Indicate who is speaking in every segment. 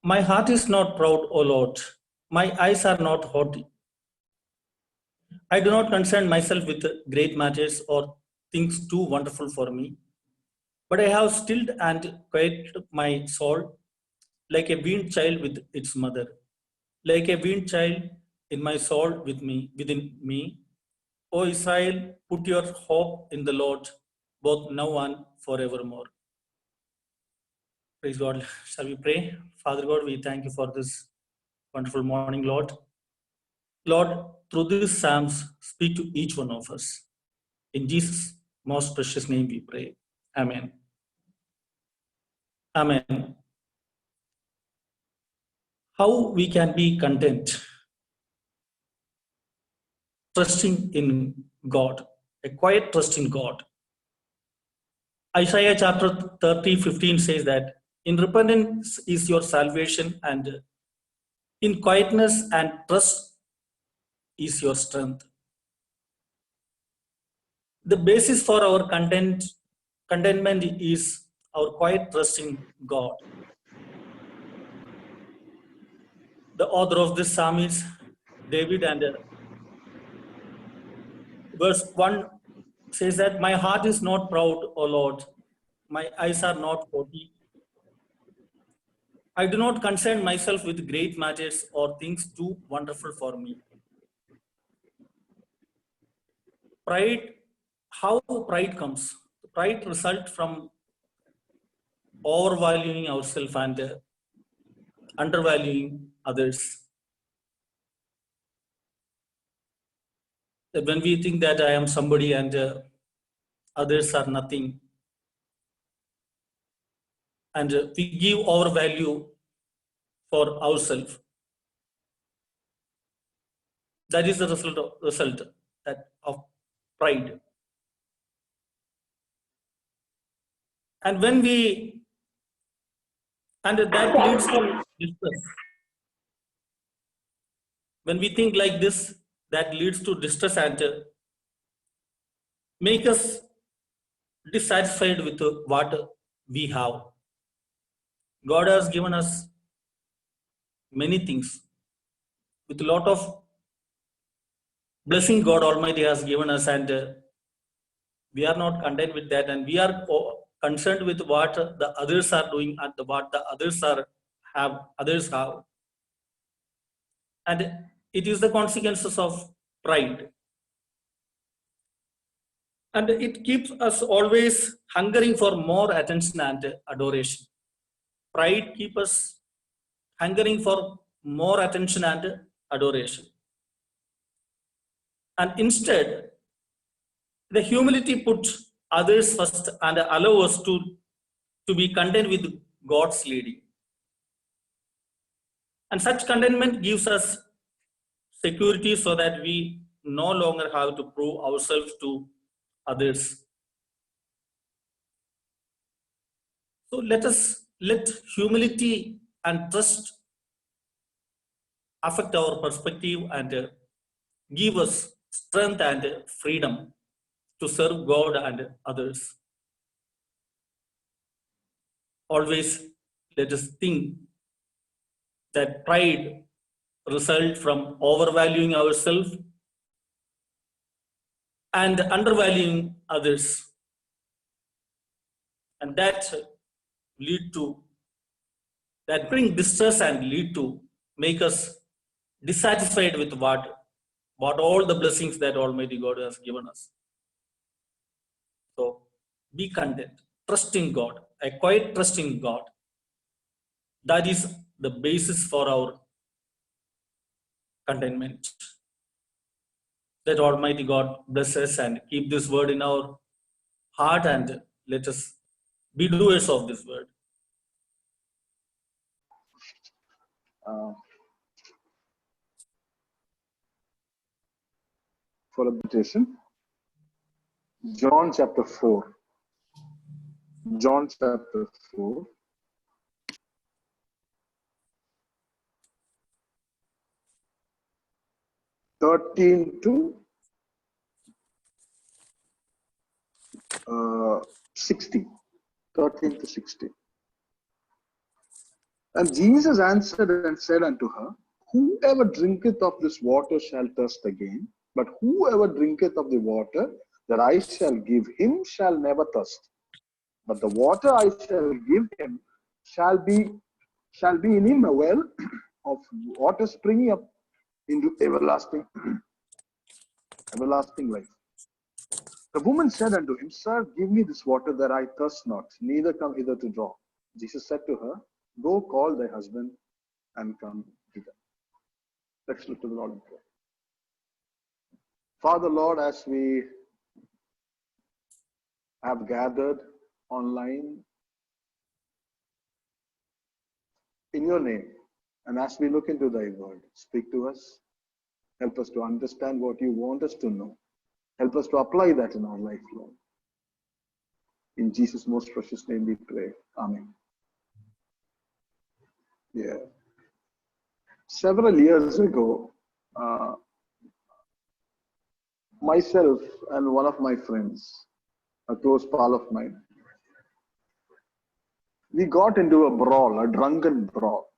Speaker 1: My heart is not proud, O Lord. My eyes are not haughty. I do not concern myself with great matters or things too wonderful for me, but I have stilled and quieted my soul like a weaned child with its mother, like a weaned child in my soul within me. O Israel, put your hope in the Lord, both now and forevermore. Praise God. Shall we pray? Father God, we thank you for this wonderful morning, Lord. Lord, through these Psalms, speak to each one of us. In Jesus' most precious name we pray. Amen. Amen. How we can be content, trusting in God, a quiet trust in God. Isaiah chapter 30:15 says that in repentance is your salvation, and in quietness and trust is your strength. The basis for our contentment is our quiet trust in God. The author of this psalm is David, and verse 1 says that my heart is not proud, O Lord, my eyes are not haughty. I do not concern myself with great matters or things too wonderful for me. Pride, how pride comes? Pride results from overvaluing ourselves and undervaluing others. That when we think that I am somebody and others are nothing, and we give our value for ourselves, that is the result of pride. And when we, and that leads to distress. When we think like this, that leads to distress and make us dissatisfied with what we have. God has given us many things. With a lot of blessing God Almighty has given us, and we are not content with that, and we are concerned with what the others are doing and what the others have, and it is the consequences of pride, and it keeps us always hungering for more attention and adoration. Pride keeps us hungering for more attention and adoration, and instead the humility puts others first and allow us to be content with God's leading. And such contentment gives us security so that we no longer have to prove ourselves to others. So let humility and trust affect our perspective and give us strength and freedom to serve God and others. Always let us think that pride results from overvaluing ourselves and undervaluing others, and that bring distress and lead to make us dissatisfied with what all the blessings that Almighty God has given us. So be content, trust in God, a quiet trust in God. That is the basis for our contentment. That Almighty God bless us and keep this word in our heart, and let us be doers of this word.
Speaker 2: For a meditation, John chapter 4. John chapter 4. (13 to 60). 13 to 60. And Jesus answered and said unto her, whoever drinketh of this water shall thirst again, but whoever drinketh of the water that I shall give him shall never thirst. But the water I shall give him shall be in him a well of water springing up into everlasting life. The woman said unto him, Sir, give me this water that I thirst not, neither come hither to draw. Jesus said to her, Go call thy husband and come hither. Let's look to the Lord in prayer. Father, Lord, as we have gathered online in your name, and as we look into thy word, speak to us. Help us to understand what you want us to know. Help us to apply that in our life, Lord. In Jesus' most precious name we pray. Amen. Yeah. Several years ago, myself and one of my friends, a close pal of mine, we got into a brawl, a drunken brawl.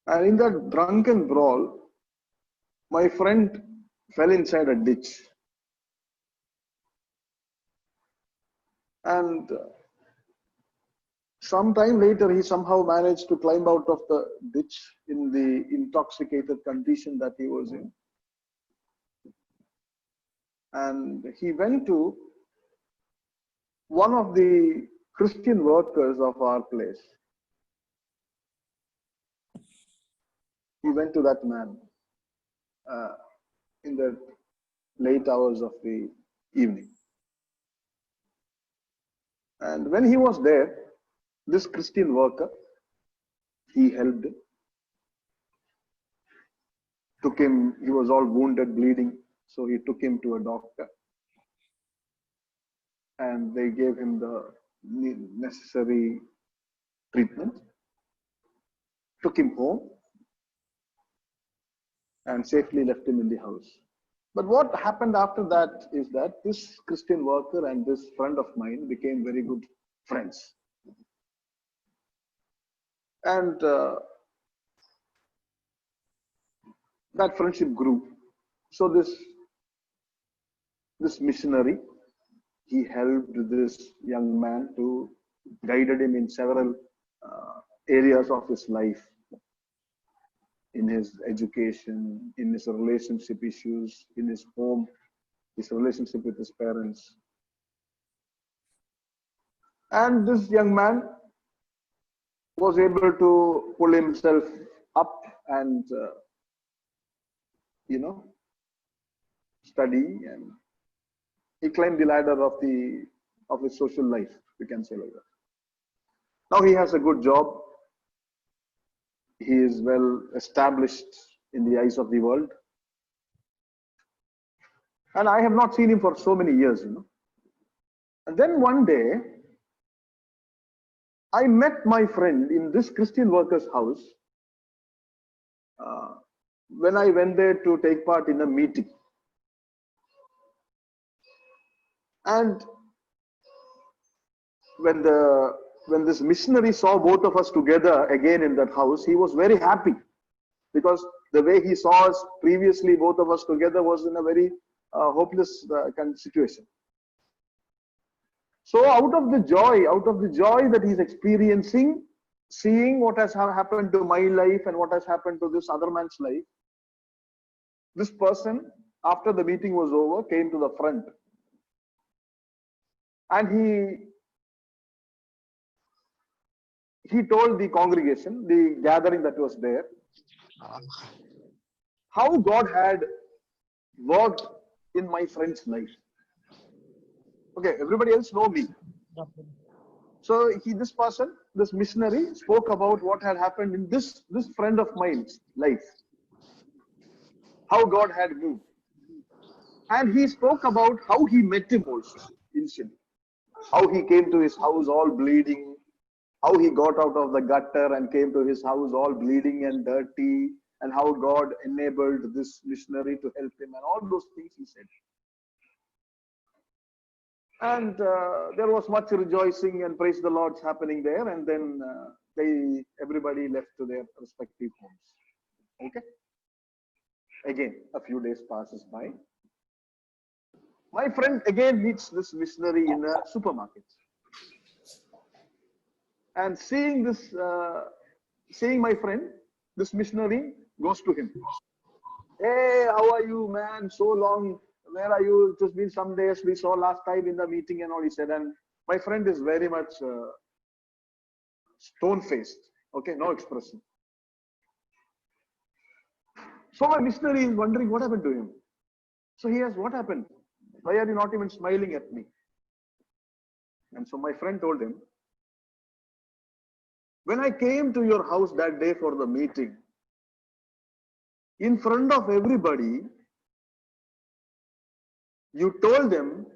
Speaker 2: And in that drunken brawl, my friend fell inside a ditch. And some time later, he somehow managed to climb out of the ditch in the intoxicated condition that he was in. And he went to one of the Christian workers of our place. He went to that man in the late hours of the evening. And when he was there, this Christian worker, he helped him, took him, he was all wounded, bleeding, so he took him to a doctor. And they gave him the necessary treatment, took him home, and safely left him in the house. But what happened after that is that this Christian worker and this friend of mine became very good friends. And that friendship grew. So this missionary, he helped this young man to guided him in several areas of his life, in his education, in his relationship issues, in his home, his relationship with his parents. And this young man was able to pull himself up and, study, and he climbed the ladder of his social life, we can say like that. Now he has a good job. He is well established in the eyes of the world. And I have not seen him for so many years, And then one day, I met my friend in this Christian worker's house when I went there to take part in a meeting. And when this missionary saw both of us together again in that house, he was very happy, because the way he saw us previously, both of us together, was in a very hopeless kind of situation. So out of the joy that he's experiencing, seeing what has happened to my life and what has happened to this other man's life, this person, after the meeting was over, came to the front. And he told the congregation, the gathering that was there, how God had worked in my friend's life. Okay, everybody else know me. So this missionary, spoke about what had happened in this friend of mine's life, how God had moved. And he spoke about how he met him also initially, how he came to his house all bleeding, how he got out of the gutter and came to his house all bleeding and dirty, and how God enabled this missionary to help him, and all those things he said. And there was much rejoicing and praise the Lord's happening there. And then everybody left to their respective homes. Okay. Again, a few days passes by. My friend again meets this missionary in a supermarket. And seeing my friend, this missionary goes to him. Hey, how are you, man? So long. Where are you? It has been some days. We saw last time in the meeting and all, he said. And my friend is very much stone-faced. Okay, no expression. So my missionary is wondering what happened to him. So he asks, what happened? Why are you not even smiling at me? And so my friend told him, when I came to your house that day for the meeting, in front of everybody, you told them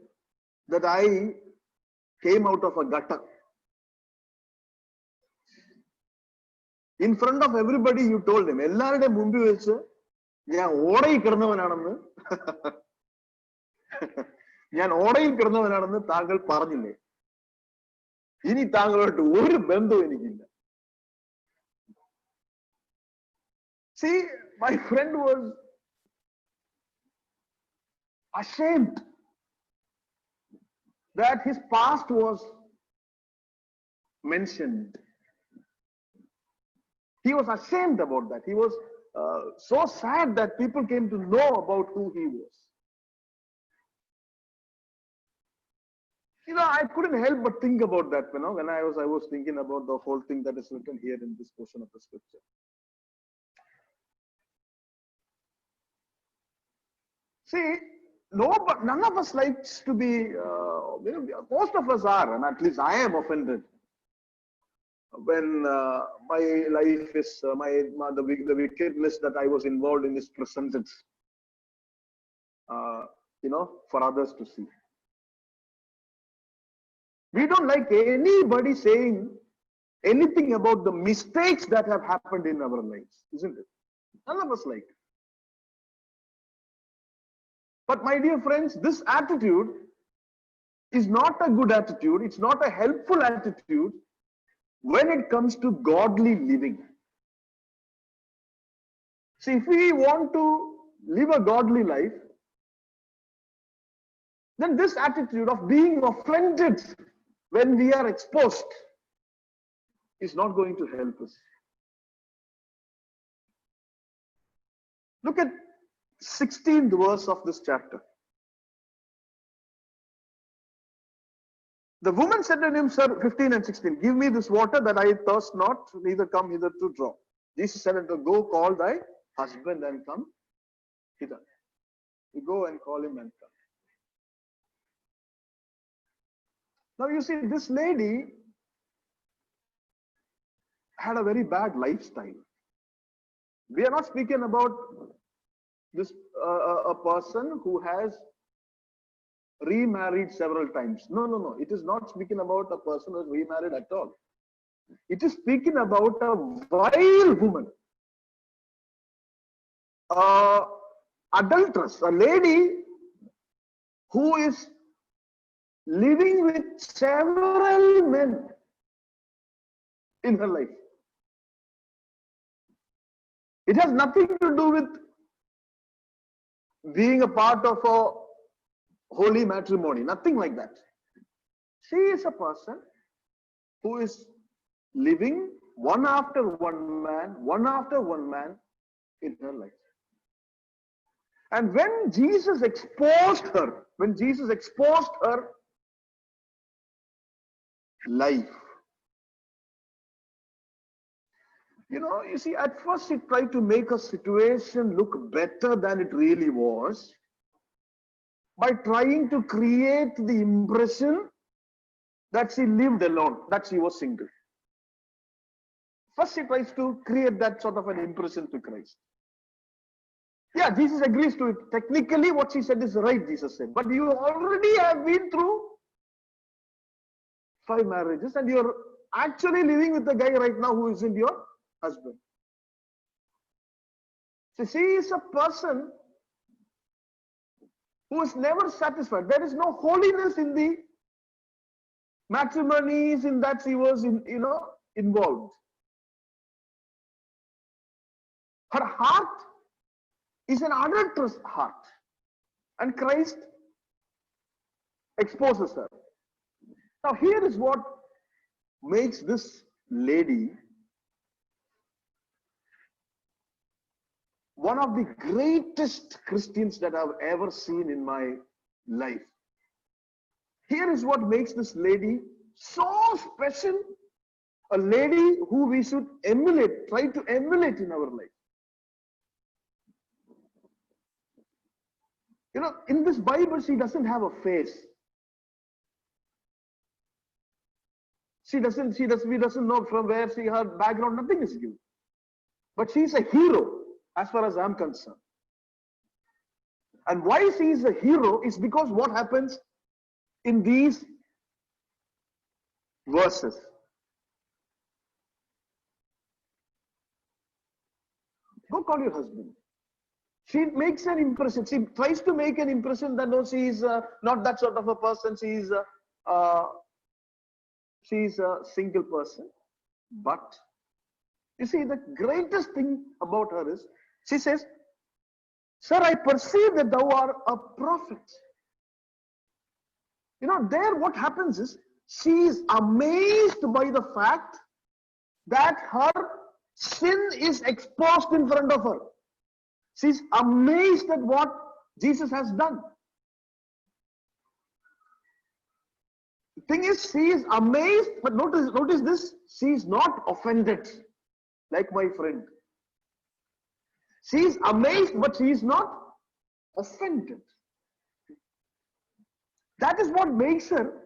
Speaker 2: that I came out of a gutter. In front of everybody, you told them, എല്ലാവരുടെ മുമ്പിൽ വെച്ച് ഞാൻ ഓടയിൽ കിടന്നവനാണെന്ന് ഞാൻ ഓടയിൽ കിടന്നവനാണെന്ന് താങ്കൾ പറഞ്ഞില്ലേ? ഇനി താങ്കളോട്ട് ഒരു ബന്ധവും എനിക്കില്ല. See, my friend was ashamed that his past was mentioned. He was ashamed about that. He was so sad that people came to know about who he was. You know, I couldn't help but think about that, you know, when I was thinking about the whole thing that is written here in this portion of the scripture. See, none of us likes to be, most of us are, and at least I am offended when my life is, the wickedness that I was involved in is presented, for others to see. We don't like anybody saying anything about the mistakes that have happened in our lives, isn't it? None of us like it. But my dear friends, this attitude is not a good attitude. It's not a helpful attitude when it comes to godly living. See, if we want to live a godly life, then this attitude of being offended when we are exposed is not going to help us. Look at 16th verse of this chapter. The woman said to him, sir, 15 and 16, give me this water that I thirst not, neither come hither to draw. Jesus said unto her, go call thy husband and come hither. You go and call him and come. Now you see, this lady had a very bad lifestyle. We are not speaking about this a person who has remarried several times. No. It is not speaking about a person who is remarried at all. It is speaking about a vile woman, adulteress, a lady who is living with several men in her life. It has nothing to do with being a part of a holy matrimony, nothing like that. She is a person who is living one after one man in her life. And when Jesus exposed her life, you see, at first she tried to make a situation look better than it really was by trying to create the impression that she lived alone, that she was single. First she tries to create that sort of an impression to Christ. Yeah, Jesus agrees to it. Technically what she said is right, Jesus said. But you already have been through 5 marriages and you're actually living with the guy right now who isn't your husband. So she is a person who is never satisfied. There is no holiness in the matrimonies in that she was involved. Her heart is an adulterous heart, and Christ exposes her. Now here is what makes this lady one of the greatest Christians that I've ever seen in my life. Here is what makes this lady so special, a lady who we should emulate, try to emulate in our life. In this Bible, she doesn't have a face. We doesn't know from where her background, nothing is given. But she's a hero as far as I'm concerned. And why she is a hero is because what happens in these verses. Go call your husband. She makes an impression. She tries to make an impression that no, she is not that sort of a person. She is a single person. But you see, the greatest thing about her is, she says, "Sir, I perceive that thou art a prophet." There what happens is, she is amazed by the fact that her sin is exposed in front of her. She's amazed at what Jesus has done. The thing is, she is amazed, but notice this, she is not offended, like my friend. She is amazed, but she is not offended. That is what makes her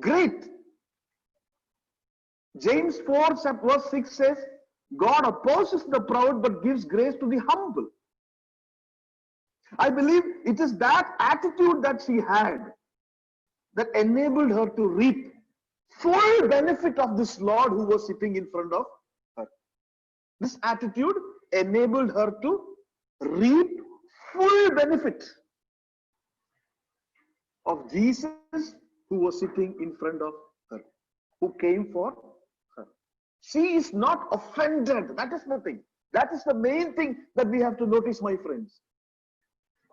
Speaker 2: great. James 4 verse 6 says, God opposes the proud but gives grace to the humble. I believe it is that attitude that she had that enabled her to reap full benefit of this Lord who was sitting in front of her. This attitude enabled her to reap full benefit of Jesus who was sitting in front of her, who came for her. She is not offended. That is the thing. That is the main thing that we have to notice, my friends.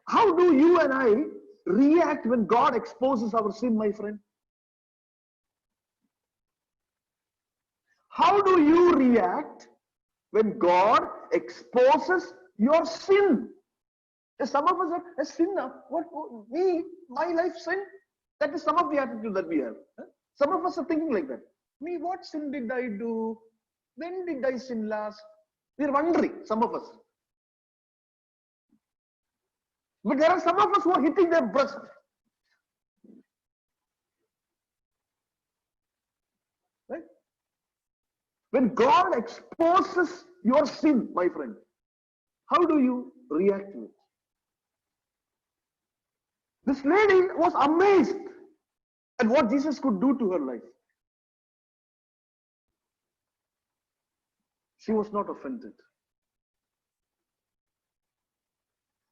Speaker 2: How do you and I react when God exposes our sin, my friend? How do you react when God exposes your sin? Some of us are a sinner. Me, my life sin? That is some of the attitude that we have. Some of us are thinking like that. Me, what sin did I do? When did I sin last? We are wondering, some of us. But there are some of us who are hitting their breast. Right? When God exposes your sin, my friend, how do you react to it? This lady was amazed at what Jesus could do to her life. She was not offended.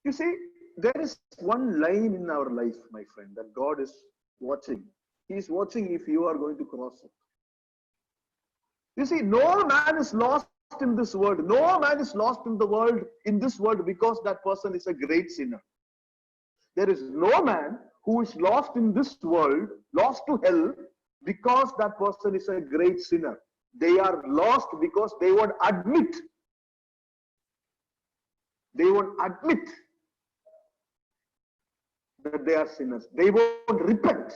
Speaker 2: You see, there is one line in our life, my friend, that God is watching. He is watching if you are going to cross it. You see, no man is lost in this world. No man is lost in the world, in this world, because that person is a great sinner. There is no man who is lost in this world, lost to hell, because that person is a great sinner. They are lost because they won't admit. They won't admit that they are sinners. They won't repent.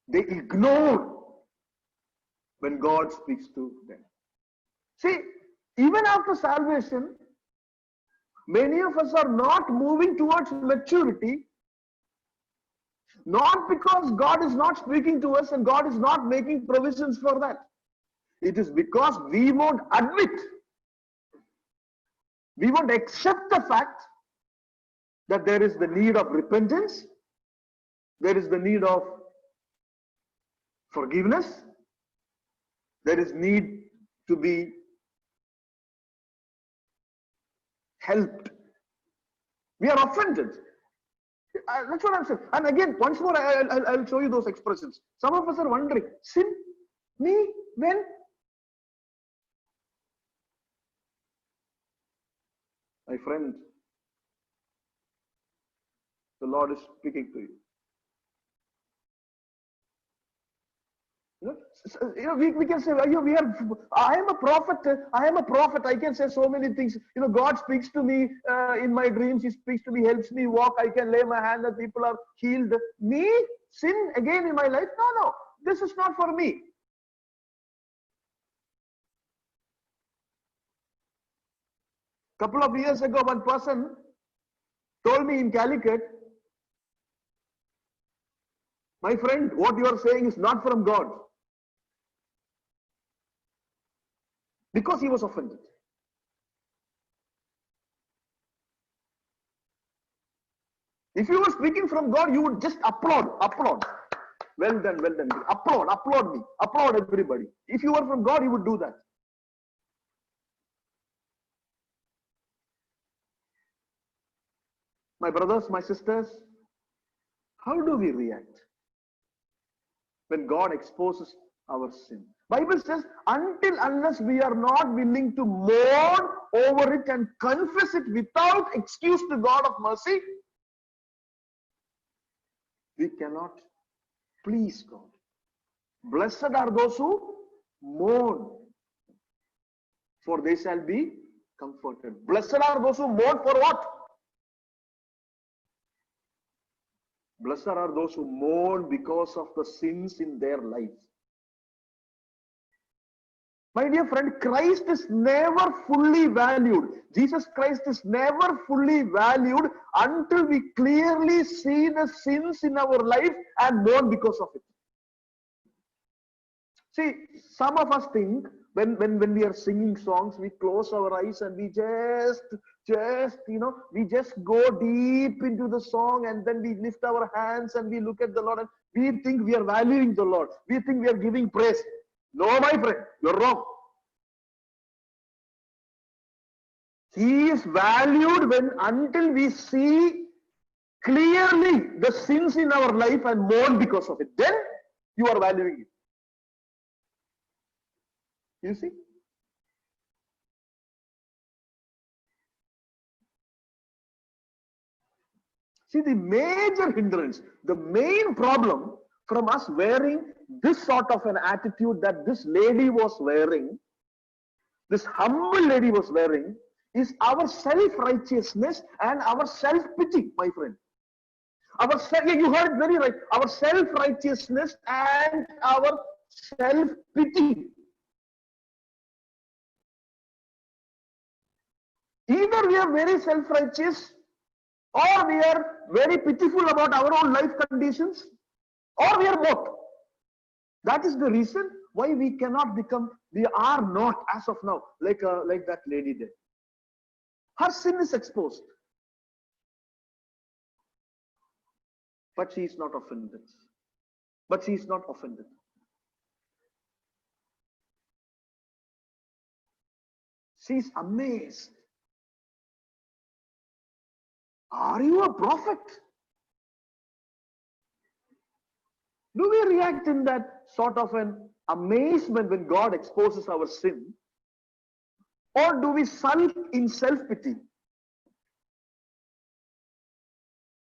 Speaker 2: They ignore when God speaks to them. See, even after salvation, many of us are not moving towards maturity, not because God is not speaking to us and God is not making provisions for that. It is because we won't admit, we won't accept the fact that there is the need of repentance, there is the need of forgiveness, there is need to be helped. We are offended. That's what I'm saying. And again, once more, I'll show you those expressions. Some of us are wondering, sin? Me? When? My friend, the Lord is speaking to you. We can say, I am a prophet. I am a prophet. I can say so many things. God speaks to me in my dreams. He speaks to me, helps me walk. I can lay my hand and people are healed. Me? Sin again in my life? No. This is not for me. Couple of years ago, one person told me in Calicut, my friend, what you are saying is not from God. Because he was offended. If you were speaking from God, you would just applaud. Well done. Applaud me. Applaud everybody. If you were from God, you would do that. My brothers, my sisters, how do we react when God exposes our sin? Bible says, unless we are not willing to mourn over it and confess it without excuse to God of mercy, we cannot please God. Blessed are those who mourn, for they shall be comforted. Blessed are those who mourn for what? Blessed are those who mourn because of the sins in their lives. My dear friend, Christ is never fully valued. Jesus Christ is never fully valued until we clearly see the sins in our life and mourn because of it. See, some of us think when we are singing songs, we close our eyes and we just go deep into the song, and then we lift our hands and we look at the Lord and we think we are valuing the Lord. We think we are giving praise. No, my friend, you're wrong. He is valued until we see clearly the sins in our life and mourn because of it. Then you are valuing it. You see? See, the major hindrance, the main problem from us wearing this sort of an attitude that this lady was wearing, this humble lady was wearing, is our self-righteousness and our self-pity, my friend. You heard it very right. Our self-righteousness and our self-pity. Either we are very self-righteous, or we are very pitiful about our own life conditions, or we are both. That is the reason why we are not as of now like that lady did. Her sin is exposed, but she is not offended. She is amazed. Are you a prophet? Do we react in that sort of an amazement when God exposes our sin? Or do we sulk in self-pity?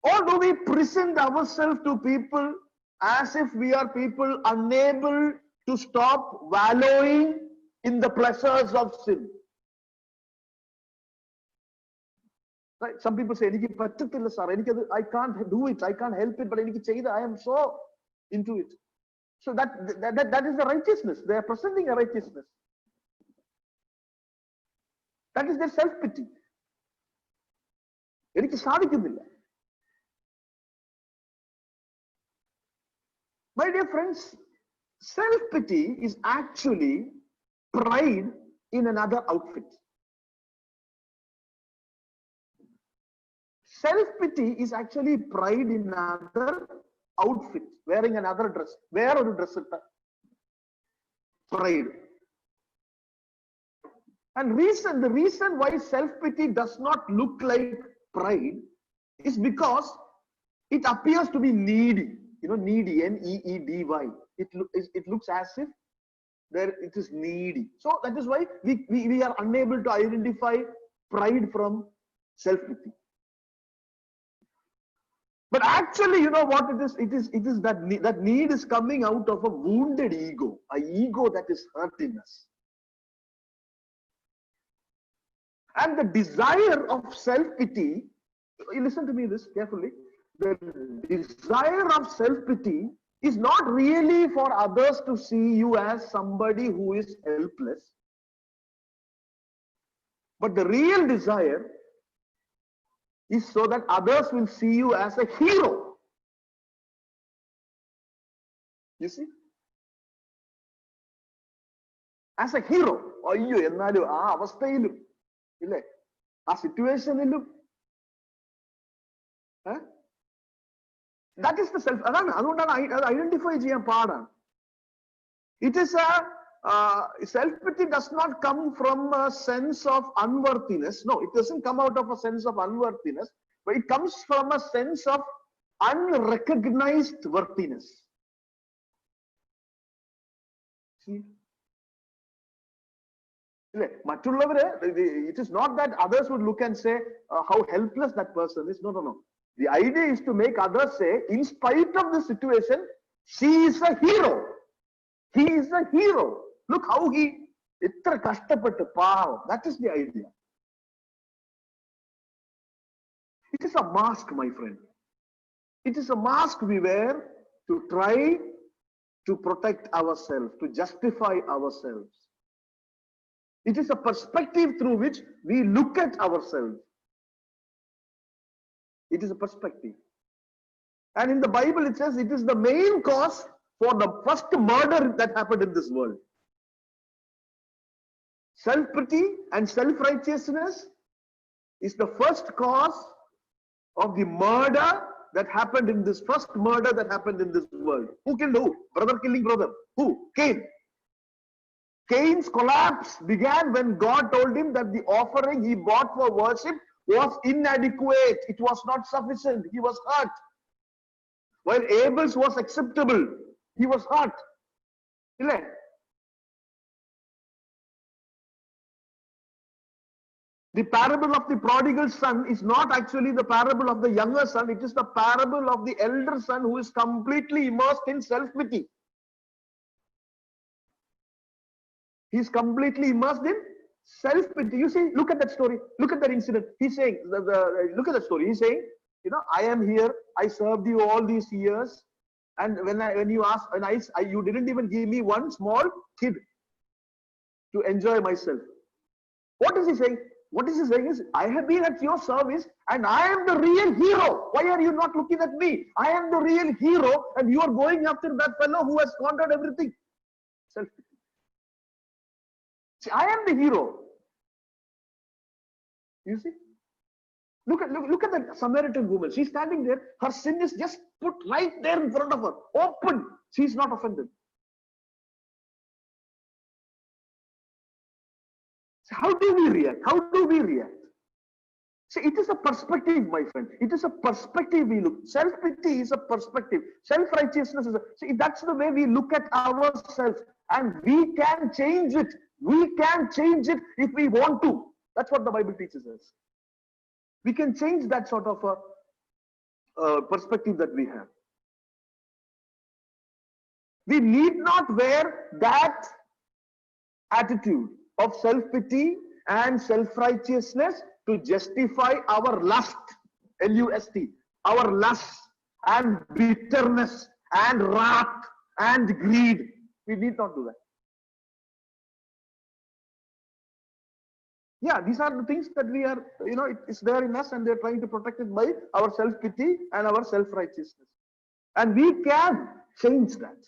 Speaker 2: Or do we present ourselves to people as if we are people unable to stop wallowing in the pleasures of sin? Right? Some people say, I can't do it, I can't help it, but I am so into it. So that is the righteousness. They are presenting a righteousness. That is their self-pity. My dear friends, self-pity is actually pride in another outfit. Self-pity is actually pride in another outfit, wearing another dress. Wear a dress. Pride. And the reason why self-pity does not look like pride is because it appears to be needy. Needy, N-E-E-D-Y. It looks as if it is needy. So that is why we are unable to identify pride from self-pity. But actually, you know what it is? It is that need is coming out of a wounded ego, an ego that is hurting us. And the desire of self-pity, listen to me this carefully, the desire of self-pity is not really for others to see you as somebody who is helpless. But the real desire is so that others will see you as a hero. You see? As a hero. അയ്യോ എന്നാലും ആ അവസ്ഥയിലും ഇല്ലേ ആ സിറ്റുവേഷനിലും that is the self. അതുകൊണ്ടാണ് identify ചെയ്യാൻ പാടാണ്. It is a self-pity does not come from a sense of unworthiness. No, it doesn't come out of a sense of unworthiness, but it comes from a sense of unrecognized worthiness. See? It is not that others would look and say how helpless that person is. No. The idea is to make others say, in spite of the situation, she is a hero. He is a hero. Look how he itra kashtapattu paavam. That is the idea. It is a mask, my friend. It is a mask we wear to try to protect ourselves, to justify ourselves. It is a perspective through which we look at ourselves. It is a perspective. And in the Bible it says it is the main cause for the first murder that happened in this world. Self-pity and self-righteousness is the first cause of the murder that happened in this first murder that happened in this world. Who killed who? Brother killing brother. Who? Cain. Cain's collapse began when God told him that the offering he bought for worship was inadequate. It was not sufficient. He was hurt. While Abel's was acceptable, he was hurt. The parable of the prodigal son is not actually the parable of the younger son. It is the parable of the elder son who is completely immersed in self-pity. He is completely immersed in self-pity. You see, look at that story. Look at that incident. He's saying, look at that story. He's saying, I am here. I served you all these years. And when you asked, you didn't even give me one small kid to enjoy myself. What is he saying? What is he saying is, I have been at your service and I am the real hero. Why are you not looking at me? I am the real hero and you are going after that fellow who has squandered everything. Self-pity. See, I am the hero. You see? Look at that Samaritan woman. She's standing there. Her sin is just put right there in front of her. Open. She's not offended. So how do we react? How do we react? See, it is a perspective, my friend. It is a perspective we look. Self-pity is a perspective. Self-righteousness is see, that's the way we look at ourselves. And we can change it. We can change it if we want to. That's what the Bible teaches us. We can change that sort of a perspective that we have. We need not wear that attitude of self-pity and self-righteousness to justify our lust, L-U-S-T, our lust and bitterness and wrath and greed. We need not do that. Yeah, these are the things that we are, it's there in us and they're trying to protect it by our self-pity and our self-righteousness. And we can change that.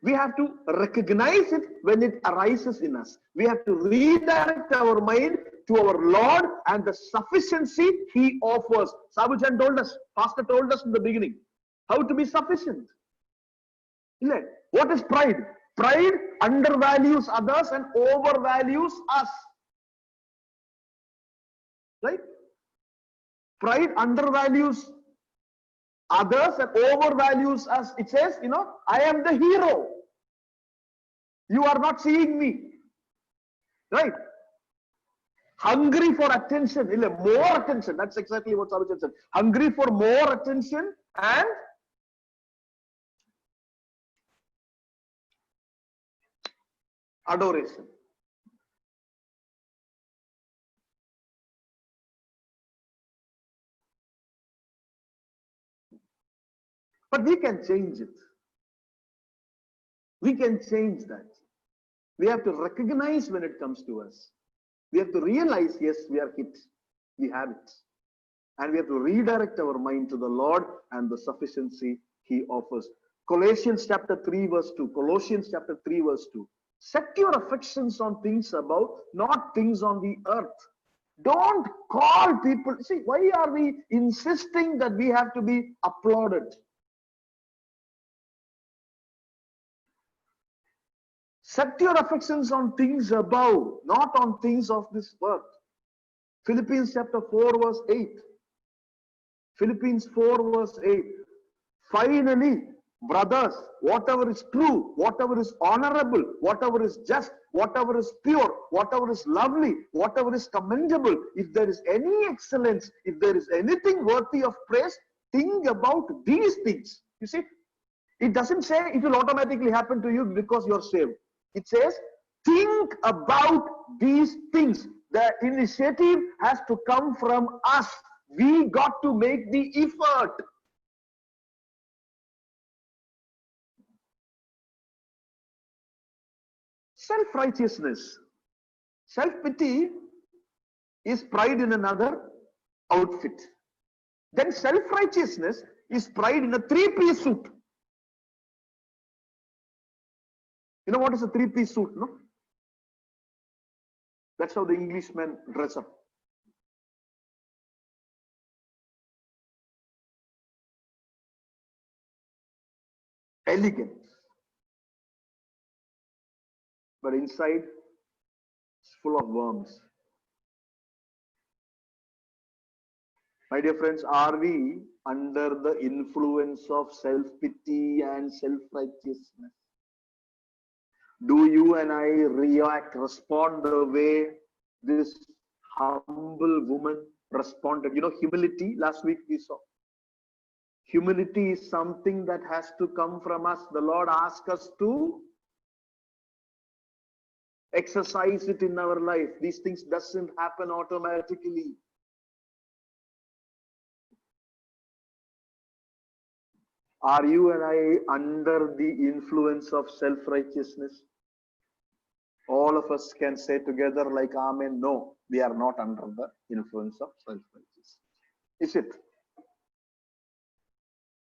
Speaker 2: We have to recognize it when it arises in us. We have to redirect our mind to our Lord and the sufficiency He offers. Sabujan told us, Pastor told us in the beginning, how to be sufficient. What is pride? Pride undervalues others and overvalues us. Right? Pride undervalues others and overvalues us. It says, I am the hero. You are not seeing me. Right? Hungry for attention, more attention. That's exactly what Sarojit said. Hungry for more attention and adoration. But we can change it. We can change that. We have to recognize when it comes to us. We have to realize, yes, we are hit. We have it. And we have to redirect our mind to the Lord and the sufficiency He offers. Colossians chapter 3 verse 2. Colossians chapter 3 verse 2. Set your affections on things above, not things on the earth. Don't call people. See, why are we insisting that we have to be applauded? Set your affections on things above, not on things of this earth. Philippians chapter 4 verse 8. Philippians 4 verse 8. Finally, brothers, whatever is true, whatever is honorable, whatever is just, whatever is pure, whatever is lovely, whatever is commendable, if there is any excellence, if there is anything worthy of praise, think about these things. You see, it doesn't say it will automatically happen to you because you're saved. It says, think about these things. The initiative has to come from us. We got to make the effort. Self-righteousness, self-pity is pride in another outfit. Then self-righteousness is pride in a three-piece suit. You know what is a three-piece suit, no? That's how the Englishmen dress up. Elegant. But inside, it's full of worms. My dear friends, are we under the influence of self-pity and self-righteousness? Do you and I respond the way this humble woman responded? You know, humility, last week we saw. Humility is something that has to come from us. The Lord asks us to exercise it in our life. These things doesn't happen automatically. Are you and I under the influence of self-righteousness? All of us can say together like amen, no, we are not under the influence of self-righteousness. Is it?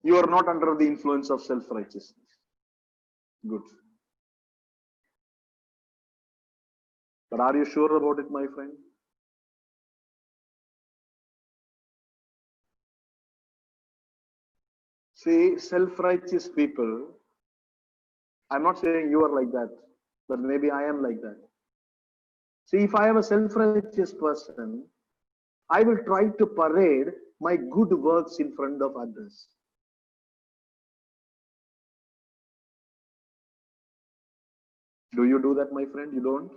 Speaker 2: You are not under the influence of self-righteousness. Good. But are you sure about it, my friend? See, self-righteous people, I'm not saying you are like that, but maybe I am like that. See, if I am a self-righteous person, I will try to parade my good works in front of others. Do you do that, my friend? You don't?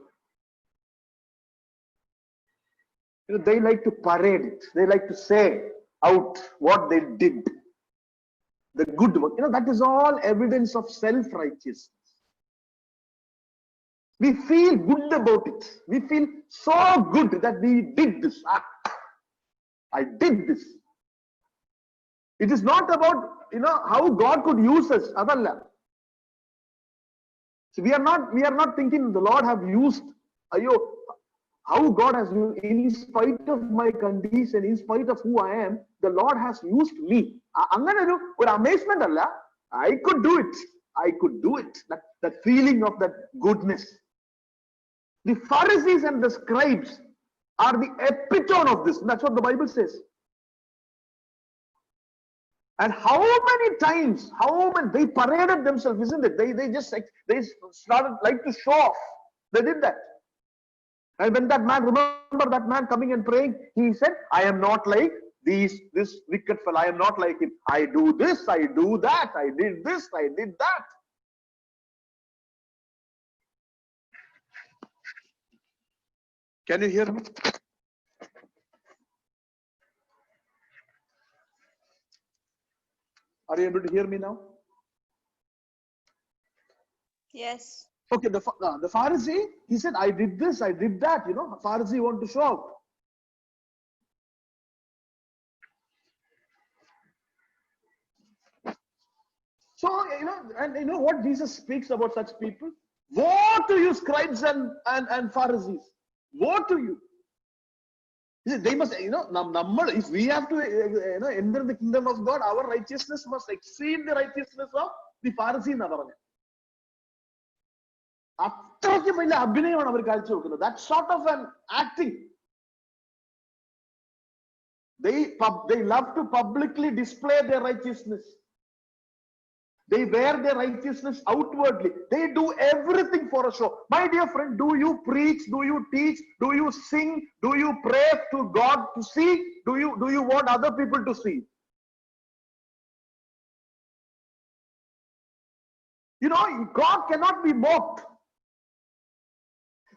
Speaker 2: You know, they like to parade it. They like to say out what they did. The good work. You know, that is all evidence of self-righteousness. We feel good about it. We feel so good that we did this. I did this. It is not about, how God could use us. Adalla. So we are not thinking the Lord have used, how God has used, in spite of my condition, in spite of who I am, the Lord has used me. Amazement Allah. I could do it. I could do it. That feeling of that goodness. The Pharisees and the scribes are the epitome of this. That's what the Bible says. And how many times, they paraded themselves, isn't it? They started like to show off. They did that. And when that man, remember that man coming and praying, he said, I am not like this wicked fellow, I am not like him. I do this, I do that, I did this, I did that. Can you hear me? Are you able to hear me now?
Speaker 3: Yes.
Speaker 2: Okay, the Pharisee, he said, I did this, I did that, Pharisee want to show out. So, and what Jesus speaks about such people? Woe to you, scribes and Pharisees. Woe to you. He said, they must, if we have to, enter the kingdom of God, our righteousness must exceed the righteousness of the Pharisee. That sort of an acting. They love to publicly display their righteousness. They wear their righteousness outwardly. They do everything for a show. My dear friend, do you preach? Do you teach? Do you sing? Do you pray to God to see? Do you want other people to see? God cannot be mocked.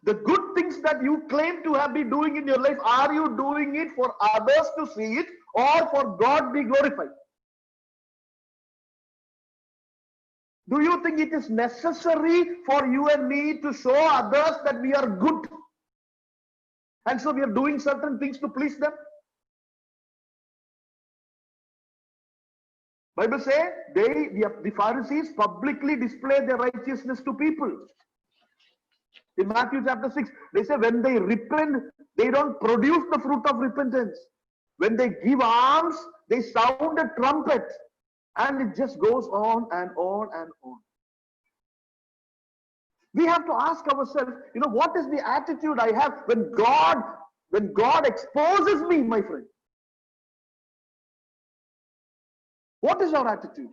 Speaker 2: The good things that you claim to have been doing in your life, are you doing it for others to see it or for God be glorified? Do you think it is necessary for you and me to show others that we are good? And so we are doing certain things to please them? Bible says the Pharisees publicly display their righteousness to people. In Matthew chapter 6, they say when they repent, they don't produce the fruit of repentance. When they give alms, they sound a trumpet. And it just goes on and on and on. We have to ask ourselves, what is the attitude I have when God exposes me, my friend? What is our attitude?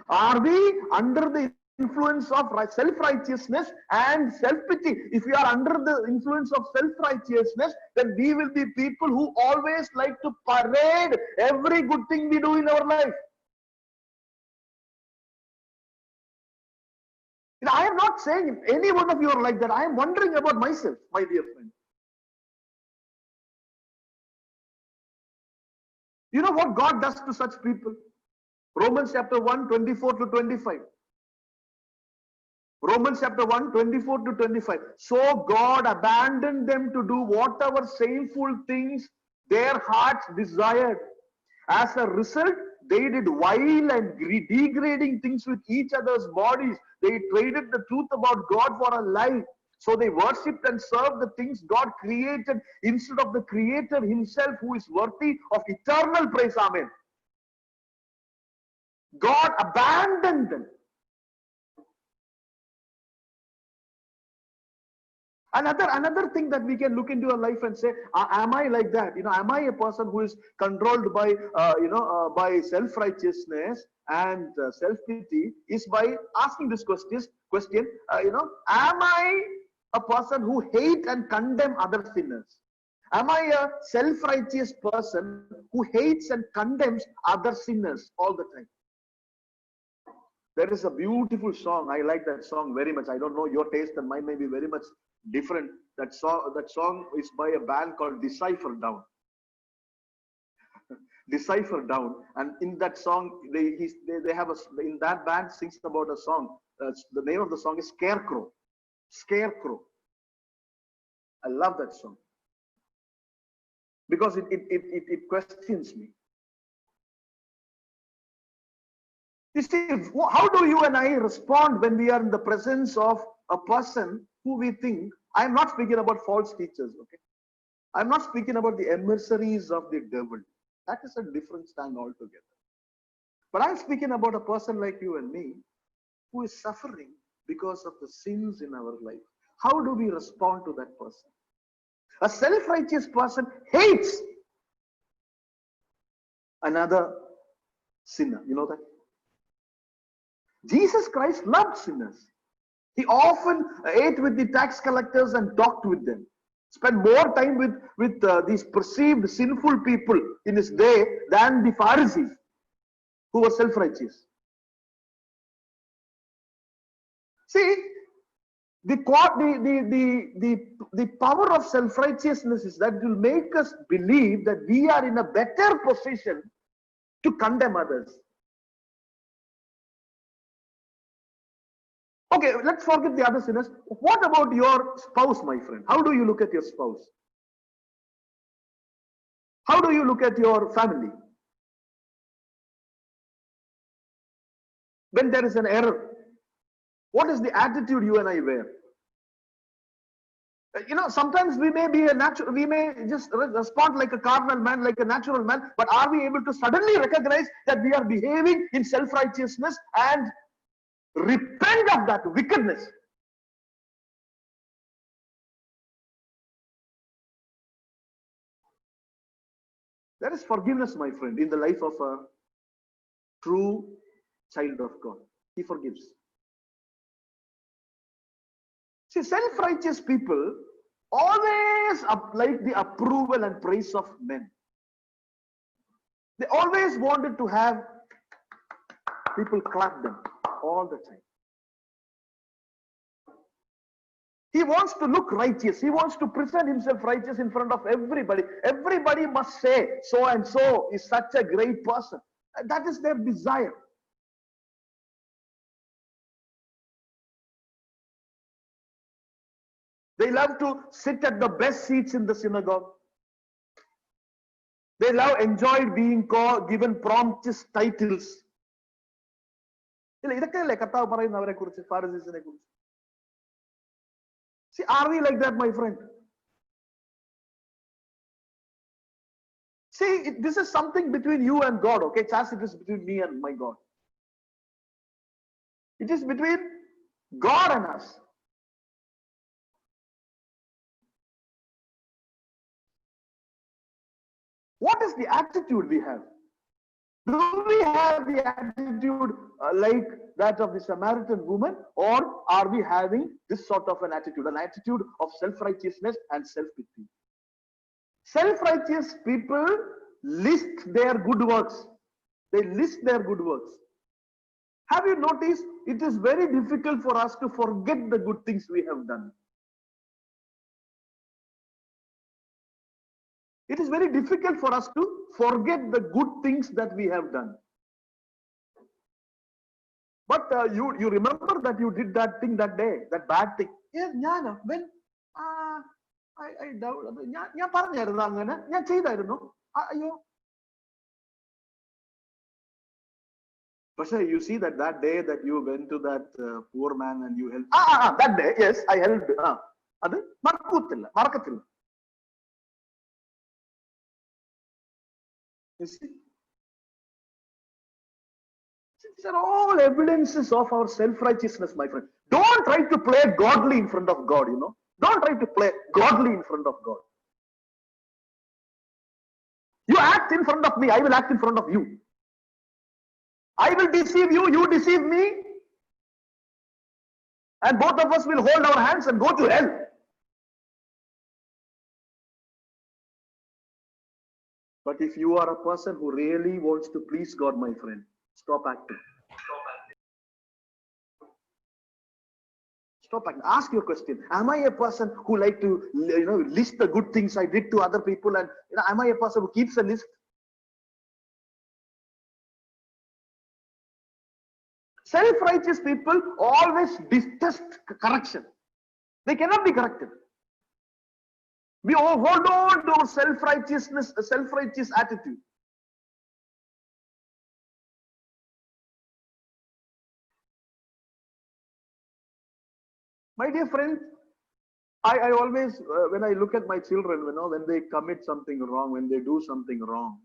Speaker 2: Are we under the influence of self-righteousness and self-pity? If we are under the influence of self-righteousness, then we will be people who always like to parade every good thing we do in our life. I am not saying any one of you are like that. I am wondering about myself, my dear friend. You know what God does to such people? Romans chapter 1, 24 to 25. Romans chapter 1, 24 to 25. So God abandoned them to do whatever shameful things their hearts desired. As a result, they did vile and degrading things with each other's bodies. They traded the truth about God for a lie. So they worshipped and served the things God created instead of the Creator Himself, who is worthy of eternal praise. Amen. God abandoned them. Another thing that we can look into our life and say, am I like that? Am I a person who is controlled by by self-righteousness and self-pity? Is by asking this question. Am I a person who hate and condemn other sinners? Am I a self-righteous person who hates and condemns other sinners all the time? There is a beautiful song. I like that song very much. I don't know, your taste and mine may be very much different. That song is by a band called Decipher Down. Decipher Down. And in that song, they have in that band sings about a song. The name of the song is Scarecrow. Scarecrow. I love that song because it questions me. You see, how do you and I respond when we are in the presence of a person who we think, I'm not speaking about false teachers, okay? I'm not speaking about the emissaries of the devil. That is a different stand altogether. But I'm speaking about a person like you and me who is suffering because of the sins in our life. How do we respond to that person? A self-righteous person hates another sinner. You know that? Jesus Christ loved sinners. He often ate with the tax collectors and talked with them. spent more time with these perceived sinful people in his day than the Pharisees, who were self-righteous. See, the power of self-righteousness is that it will make us believe that we are in a better position to condemn others. Okay, let's forget the other sinners. What about your spouse, my friend? How do you look at your spouse? How do you look at your family? When there is an error, what is the attitude you and I wear? You know, sometimes we may be we may just respond like a carnal man, like a natural man, but are we able to suddenly recognize that we are behaving in self-righteousness and repent of that wickedness? There is forgiveness, my friend, in the life of a true child of God. He forgives. See, self-righteous people always like the approval and praise of men. They always wanted to have people clap them all the time. He wants to look righteous. He wants to present himself righteous in front of everybody. Everybody must say, so and so is such a great person. That is their desire. They love to sit at the best seats in the synagogue. They enjoyed being given promptest titles. See, are we like that, my friend? See, this is something between you and God, okay? As it is between me and my God. It is between God and us. What is the attitude we have? Do we have the attitude like that of the Samaritan woman, or are we having this sort of an attitude of self-righteousness and self-pity? Self-righteous people list their good works. They list their good works. Have you noticed it is very difficult for us to forget the good things we have done? It is very difficult for us to forget the good things that we have done. But you remember that you did that thing that day, that bad thing. Yes, when I doubt. Pasha, you see that day that you went to that poor man and you helped. That day, yes, I helped. Adu marakkathilla. You see? These are all evidences of our self-righteousness, my friend. Don't try to play godly in front of God, you know. Don't try to play godly in front of God. You act in front of me, I will act in front of you. I will deceive you, you deceive me. And both of us will hold our hands and go to hell. But if you are a person who really wants to please God, my friend, stop acting. Stop acting. Ask your question. Am I a person who like to, list the good things I did to other people? And am I a person who keeps a list? Self-righteous people always detest correction. They cannot be corrected. We all hold on to our self-righteousness, a self-righteous attitude. My dear friend, I always, when I look at my children, when they commit something wrong, when they do something wrong,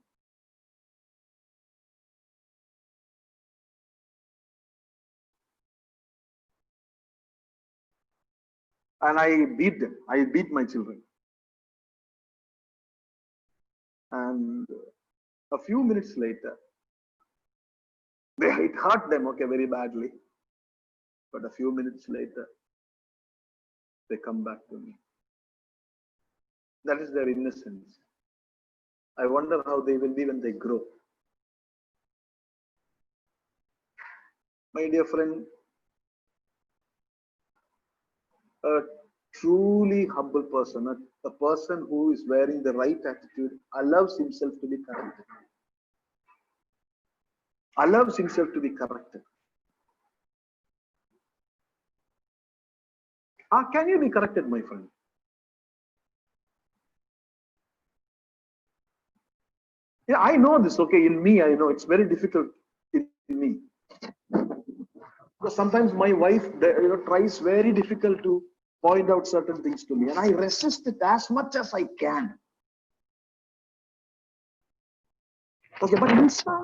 Speaker 2: and I beat them. I beat my children. And a few minutes later, it hurt them, okay, very badly. But a few minutes later, they come back to me. That is their innocence. I wonder how they will be when they grow. My dear friend, a truly humble person, a person who is wearing the right attitude, allows himself to be corrected. Allows himself to be corrected. Can you be corrected, my friend? Yeah, I know this, okay, in me, I know it's very difficult in me. Because sometimes my wife, tries very difficult to point out certain things to me, and I resist it as much as I can. Okay, but inside,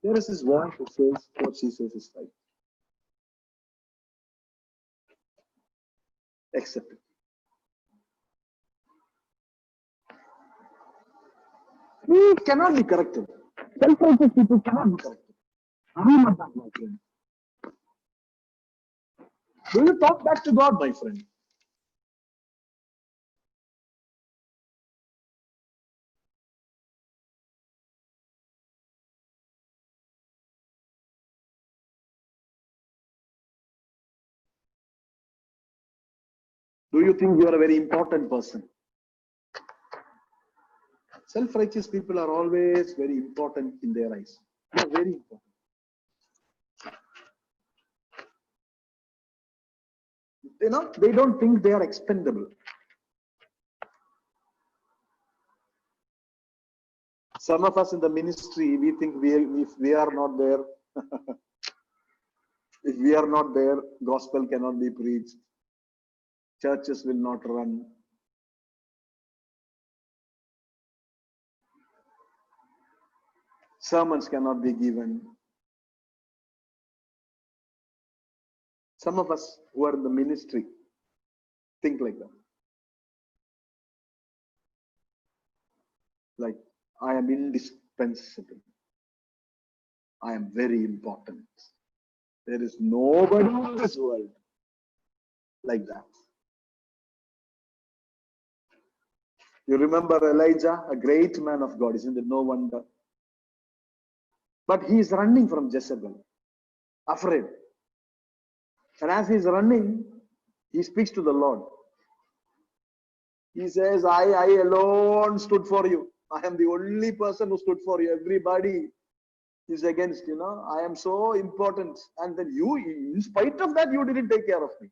Speaker 2: there is this voice that says what she says is right. Accept it. We cannot be corrected. Self-righteous people cannot be corrected. I'm not that, my friend. Do you talk back to God, my friend? Do you think you are a very important person? Self-righteous people are always very important in their eyes. They are very important. They don't think they are expendable. Some of us in the ministry, we think if we are not there, if we are not there, gospel cannot be preached. Churches will not run. Sermons cannot be given. Some of us who are in the ministry think like that. Like, I am indispensable. I am very important. There is nobody in this world like that. You remember Elijah, a great man of God, isn't it? No wonder. But he is running from Jezebel, afraid. And as he is running, he speaks to the Lord. He says, I alone stood for you. I am the only person who stood for you. Everybody is against, I am so important. And then you, in spite of that, you didn't take care of me.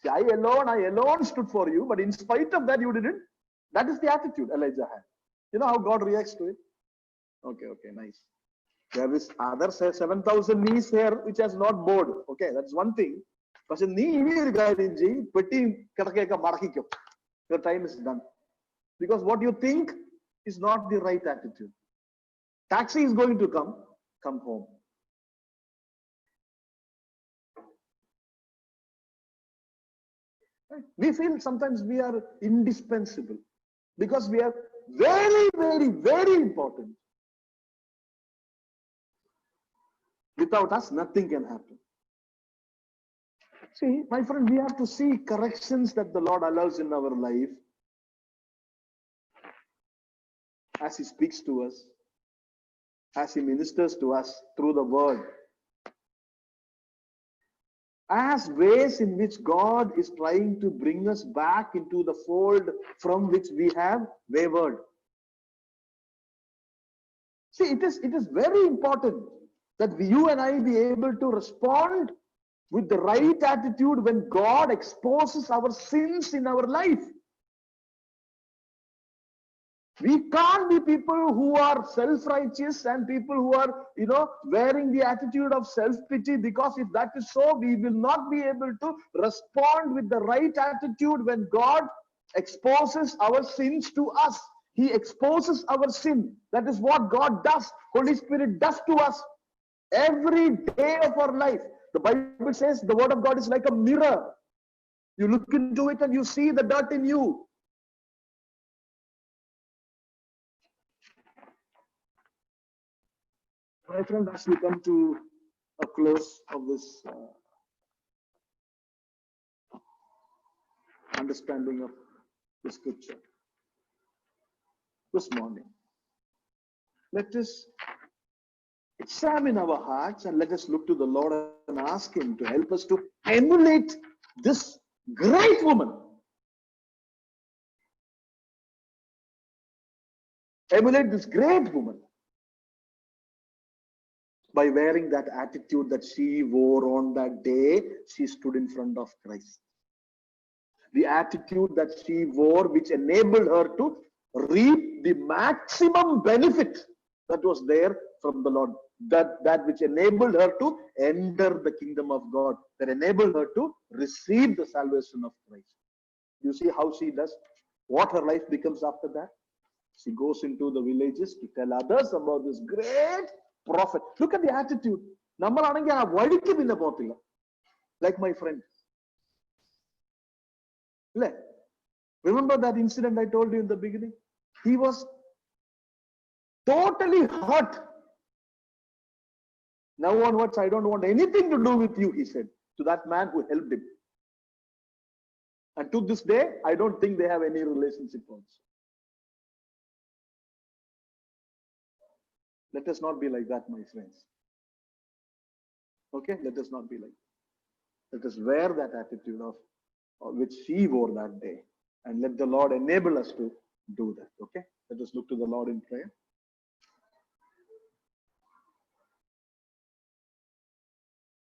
Speaker 2: See, I alone stood for you, but in spite of that, you didn't. That is the attitude Elijah had. You know how God reacts to it? Okay, nice. There is other 7,000 knees here which has not bowed. Okay, that's one thing. But your time is done. Because what you think is not the right attitude. Taxi is going to come home. We feel sometimes we are indispensable because we are very, very, very important. Without us, nothing can happen. See, my friend, we have to see corrections that the Lord allows in our life as He speaks to us, as He ministers to us through the Word, as ways in which God is trying to bring us back into the fold from which we have wavered. See, it is very important that you and I be able to respond with the right attitude when God exposes our sins in our life. We can't be people who are self-righteous and people who are, wearing the attitude of self-pity, because if that is so, we will not be able to respond with the right attitude when God exposes our sins to us. He exposes our sin. That is what God does. Holy Spirit does to us every day of our life. The Bible says the Word of God is like a mirror. You look into it and you see the dirt in you. My friend, as we come to a close of this understanding of the scripture this morning. Let us examine our hearts and let us look to the Lord and ask Him to help us to emulate this great woman. Emulate this great woman by wearing that attitude that she wore on that day she stood in front of Christ. The attitude that she wore, which enabled her to reap the maximum benefit that was there from the Lord. That which enabled her to enter the kingdom of God, that enabled her to receive the salvation of Christ. You see how she does, what her life becomes after that? She goes into the villages to tell others about this great prophet. Look at the attitude. Like my friend. Remember that incident I told you in the beginning? He was totally hurt. Now onwards, I don't want anything to do with you, he said to that man who helped him. And to this day, I don't think they have any relationship also. Let us not be like that, my friends. Okay, let us not be like that. Let us wear that attitude of which she wore that day, and let the Lord enable us to do that. Okay, let us look to the Lord in prayer.